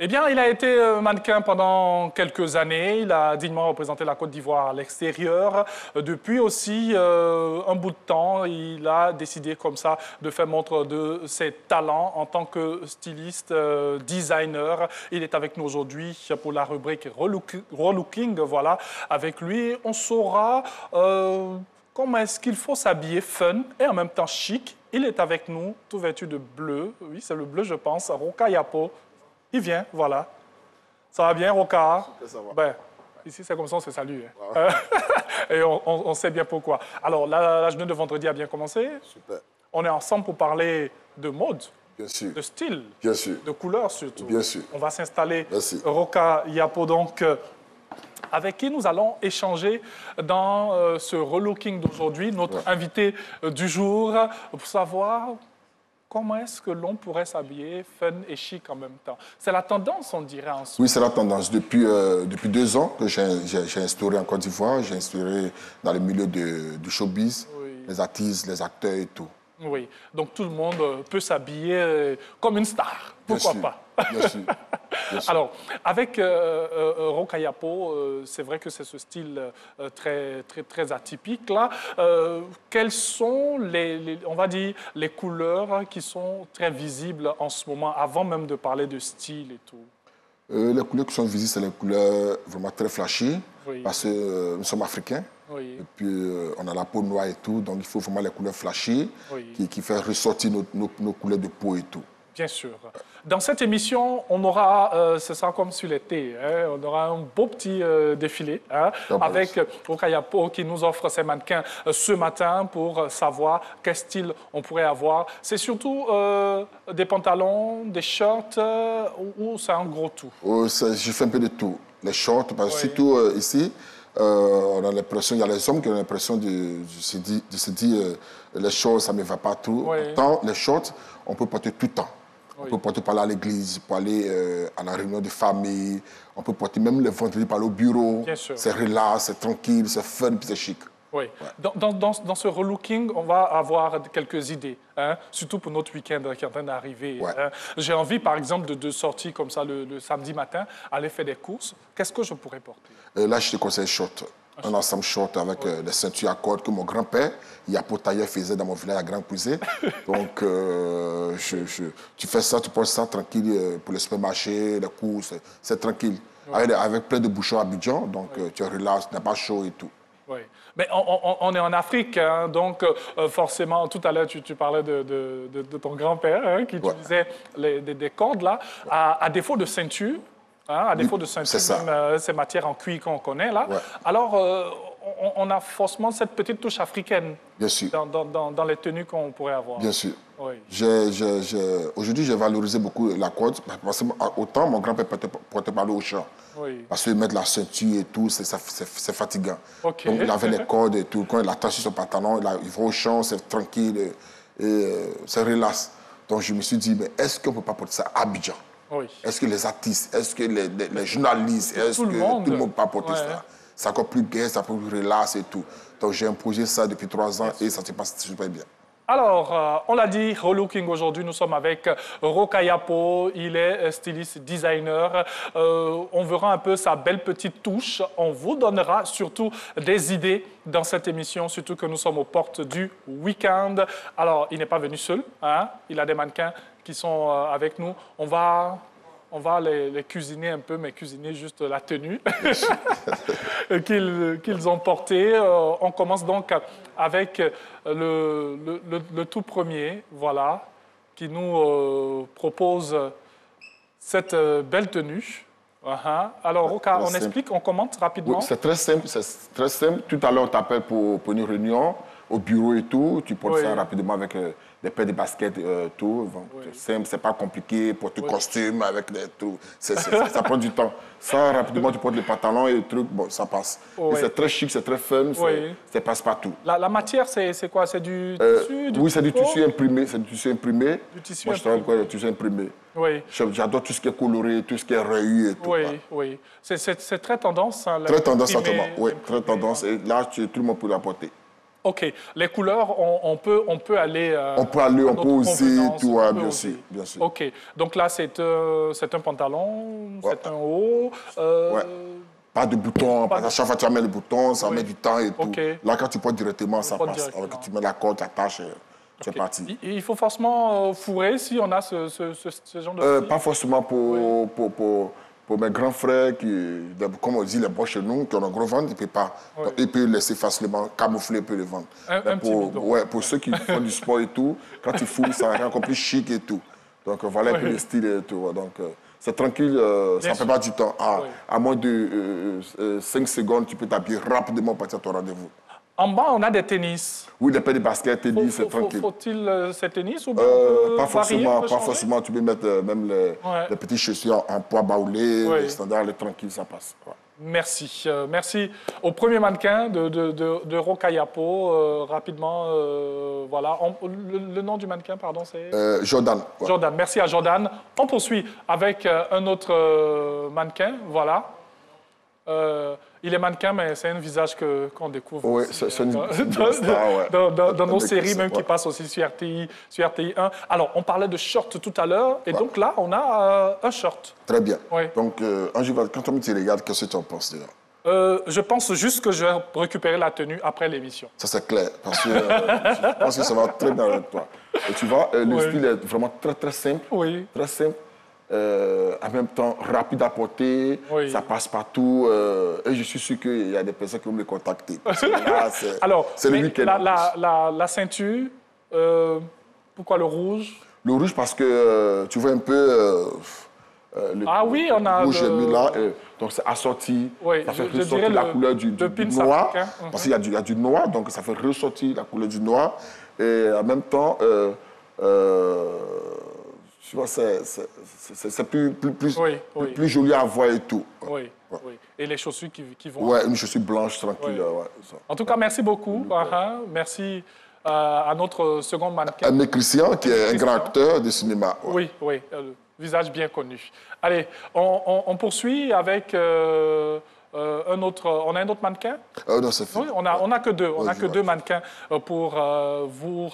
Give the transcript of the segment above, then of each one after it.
Eh bien, il a été mannequin pendant quelques années. Il a dignement représenté la Côte d'Ivoire à l'extérieur. Depuis aussi un bout de temps, il a décidé comme ça de faire montre de ses talents en tant que styliste, designer. Il est avec nous aujourd'hui pour la rubrique Relooking. Voilà, avec lui, on saura comment est-ce qu'il faut s'habiller fun et en même temps chic. Il est avec nous, tout vêtu de bleu. Oui, c'est le bleu, je pense. Roka Yapo. Il vient, voilà. Ça va bien, Roka? Ça va. Ben, ici, c'est comme ça, on se salue. Wow. Et on sait bien pourquoi. Alors, la journée de vendredi a bien commencé. Super. On est ensemble pour parler de mode, Bien sûr. de style, Bien sûr. de couleur surtout. Bien sûr. On va s'installer. Merci. Roka Yapo, donc, avec qui nous allons échanger dans ce relooking d'aujourd'hui. Notre invité du jour, pour savoir comment est-ce que l'on pourrait s'habiller fun et chic en même temps? C'est la tendance, on dirait, en ce Oui, c'est la tendance. Depuis 2 ans que j'ai instauré en Côte d'Ivoire, j'ai instauré dans le milieu du showbiz, les artistes, les acteurs et tout. Oui, donc tout le monde peut s'habiller comme une star. Pourquoi pas? Bien sûr. Bien sûr. Alors, avec Roka Yapo, c'est vrai que c'est ce style très atypique là. Quelles sont on va dire, les couleurs qui sont très visibles en ce moment, avant même de parler de style et tout? Les couleurs qui sont visibles, c'est les couleurs vraiment très flashy, Oui. parce que nous sommes africains. Oui. Et puis, on a la peau noire et tout, donc il faut vraiment les couleurs flashy Oui. qui font ressortir nos couleurs de peau et tout. Bien sûr. Dans cette émission, on aura, ce sera comme sur l'été, hein, on aura un beau petit défilé hein, avec Roka Yapo qui nous offre ses mannequins ce matin pour savoir quel style on pourrait avoir. C'est surtout des pantalons, des shorts ou c'est un gros tout? Je fais un peu de tout. Les shorts, parce que surtout ici, on a l'impression, il y a les hommes qui ont l'impression de se dire les shorts, ça ne me va pas trop. Pourtant, les shorts, on peut porter tout le temps. On peut porter pour aller à l'église, pour aller à la réunion de famille. On peut porter même le vendredi pour aller au bureau. C'est relax, c'est tranquille, c'est fun, puis c'est chic. Oui. Dans ce relooking, on va avoir quelques idées, hein, surtout pour notre week-end qui est en train d'arriver. Hein. J'ai envie, par exemple, de sortir comme ça le samedi matin, aller faire des courses. Qu'est-ce que je pourrais porter? Là, je te conseille short. Un ensemble short avec des ceintures à cordes que mon grand-père, Yapo Tailleur, faisait dans mon village à Grand Pousé. Donc, tu fais ça, tu portes ça tranquille pour le supermarché, les courses, c'est tranquille. Avec plein de bouchons à Abidjan, donc tu es relax, tu n'as pas chaud et tout. Oui, mais on est en Afrique, hein, donc forcément, tout à l'heure, tu parlais de ton grand-père hein, qui utilisait des cordes là, à défaut de ceinture. Hein, à défaut de ceinture, même ces matières en cuir qu'on connaît là. Alors, on a forcément cette petite touche africaine. Bien sûr. Dans les tenues qu'on pourrait avoir. Bien sûr. Aujourd'hui, j'ai valorisé beaucoup la corde. Parce que autant mon grand-père portait pas au champ. Parce que mettre la ceinture et tout, c'est fatigant. Donc, il avait les cordes et tout. Quand il attache sur son pantalon, il va au champ, c'est tranquille, c'est relax. Donc, je me suis dit, mais est-ce qu'on ne peut pas porter ça à Abidjan? Est-ce que les artistes, est-ce que les journalistes, est-ce que tout le monde peut porter ça? C'est encore plus gai, c'est encore plus relax et tout. Donc j'ai imposé ça depuis 3 ans et ça se passe super bien. Alors, on l'a dit, relooking aujourd'hui, nous sommes avec Roka Yapo, il est styliste designer. On verra un peu sa belle petite touche. On vous donnera surtout des idées dans cette émission, surtout que nous sommes aux portes du week-end. Alors, il n'est pas venu seul, hein? Il a des mannequins qui sont avec nous. On va les cuisiner un peu, mais cuisiner juste la tenue qu'ils ont portée. On commence donc avec le tout premier, voilà, qui nous propose cette belle tenue. Alors, Roka, on explique, on commente rapidement. Oui, c'est très simple, Tout à l'heure, on t'appelle pour une réunion au bureau et tout. Tu portes ça rapidement avec des paires de baskets, tout. C'est simple, c'est pas compliqué. Pour tout costume avec des trucs. Ça prend du temps. Ça, rapidement, tu portes les pantalons et les trucs, bon, ça passe. C'est très chic, c'est très fun, ça passe partout. La matière, c'est quoi? C'est du tissu? Oui, c'est du tissu imprimé. C'est du tissu imprimé. Moi, je travaille avec du tissu imprimé. J'adore tout ce qui est coloré, tout ce qui est rayé et tout. Oui. C'est très tendance. Hein, très tendance, actuellement. Oui, très tendance. Et là, tout le monde peut la porter. OK. Les couleurs, on peut aller... on peut oser, tout, bien sûr. OK. Donc là, c'est un pantalon, c'est un haut. Pas de boutons, à chaque fois tu mets le bouton, ça met du temps et tout. Là, quand tu portes directement, ça passe. Alors que tu mets la corde, tu attaches, c'est parti. Il faut forcément fourrer si on a ce genre de style? Pas forcément pour mes grands frères, comme on dit, les bons chez nous, qui ont un gros ventre, ils peuvent laisser facilement camoufler, ils peuvent le vendre. Pour ceux qui font du sport et tout, quand ils fourrent, ça rend encore plus chic et tout. Donc voilà un peu le style et tout. Donc c'est tranquille, ça ne fait pas du temps. À moins de 5 secondes, tu peux t'habiller rapidement pour partir à ton rendez-vous. En bas, on a des tennis. Oui, des paires de basket, tennis, c'est tranquille. Faut-il ces tennis ou bien pas forcément. Tu peux mettre même les petites chaussures en poids baoulé, les standards, les tranquilles, ça passe. Ouais. Merci. Merci au premier mannequin de Rocayapo. Rapidement, voilà. Le nom du mannequin, pardon, c'est Jordan. Ouais. Jordan. Merci à Jordan. On poursuit avec un autre mannequin, voilà. Il est mannequin, mais c'est un visage qu'on découvre dans nos séries, même qui passent aussi sur RTI 1. Alors, on parlait de short tout à l'heure, et donc là, on a un short. Très bien. Donc, quand on te regarde, qu'est-ce que tu en penses déjà? Je pense juste que je vais récupérer la tenue après l'émission. Ça, c'est clair, parce que je pense que ça va très bien avec toi. Et tu vois, le style est vraiment très, très simple. Oui. Très simple. En même temps, rapide à porter, ça passe partout. Et je suis sûr qu'il y a des personnes qui vont me contacter. Parce que là, c'est le week-end. La ceinture, pourquoi le rouge? Le rouge parce que tu vois un peu... on a rouge mis là. Donc c'est assorti. Ça fait ressortir la couleur du noir. Parce qu'il y a du noir, donc ça fait ressortir la couleur du noir. Et en même temps... tu vois, c'est plus joli à voir et tout. Oui. Et les chaussures qui vont... Oui, une chaussure blanche, tranquille. En tout cas, merci beaucoup. Merci à notre second mannequin. Aimé Christian, qui est un grand acteur de cinéma. Oui, visage bien connu. Allez, on poursuit avec... on a un autre mannequin? Non, c'est fini. Oui, on n'a que deux. On n'a que deux mannequins pour vous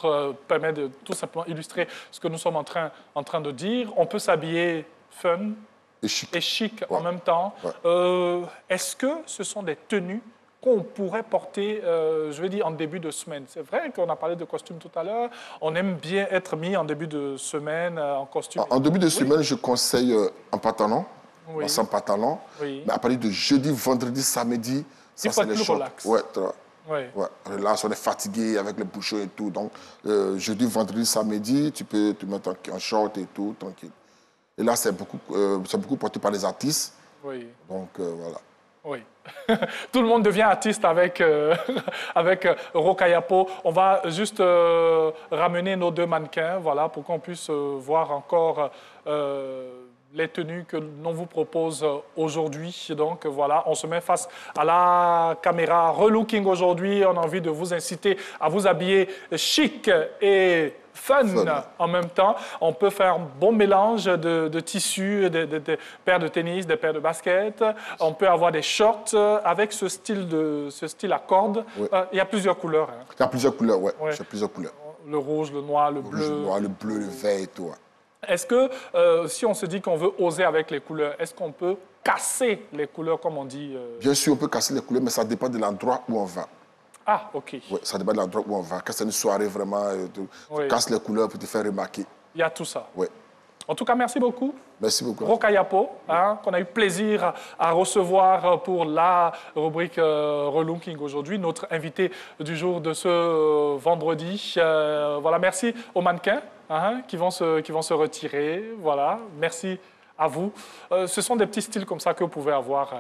permettre de tout simplement illustrer ce que nous sommes en train de dire. On peut s'habiller fun et chic en même temps. Est-ce que ce sont des tenues qu'on pourrait porter, je vais dire, en début de semaine? C'est vrai qu'on a parlé de costume tout à l'heure. On aime bien être mis en début de semaine en costume. En début de semaine, je conseille un pantalon. Sans pantalon. Mais à partir de jeudi, vendredi, samedi, ça c'est les shorts. Là, on est fatigué avec les bouchons et tout. Donc, jeudi, vendredi, samedi, tu peux te mettre en short et tout, tranquille. Et là, c'est beaucoup porté par les artistes. Donc, voilà. Oui. Tout le monde devient artiste avec Rocayapo. On va juste ramener nos deux mannequins, voilà, pour qu'on puisse voir encore... les tenues que l'on vous propose aujourd'hui. Donc voilà, on se met face à la caméra. Relooking aujourd'hui, on a envie de vous inciter à vous habiller chic et fun en même temps. On peut faire un bon mélange de tissus, de paires de tennis, des paires de baskets. On peut avoir des shorts avec ce style à cordes. Il y a plusieurs couleurs. Il y a plusieurs couleurs, il y a plusieurs couleurs. Le rouge, le noir, le bleu. Le bleu, le vert et tout. Est-ce que, si on se dit qu'on veut oser avec les couleurs, est-ce qu'on peut casser les couleurs, comme on dit Bien sûr, on peut casser les couleurs, mais ça dépend de l'endroit où on va. Ah, OK. Oui, ça dépend de l'endroit où on va. Quand c'est une soirée, vraiment, tu casses les couleurs pour te faire remarquer. Il y a tout ça. Oui. En tout cas, merci beaucoup. Merci beaucoup. Rocayapo, qu'on a eu plaisir à recevoir pour la rubrique Relooking aujourd'hui, notre invité du jour de ce vendredi. Voilà, merci aux mannequins qui vont se retirer. Voilà, merci à vous. Ce sont des petits styles comme ça que vous pouvez avoir.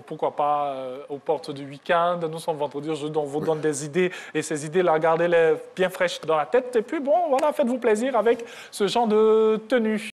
Pourquoi pas aux portes du week-end. Nous sommes vendredi, aujourd'hui, on vous donne des idées. Et ces idées-là, gardez-les bien fraîches dans la tête. Et puis, bon, voilà, faites-vous plaisir avec ce genre de tenue.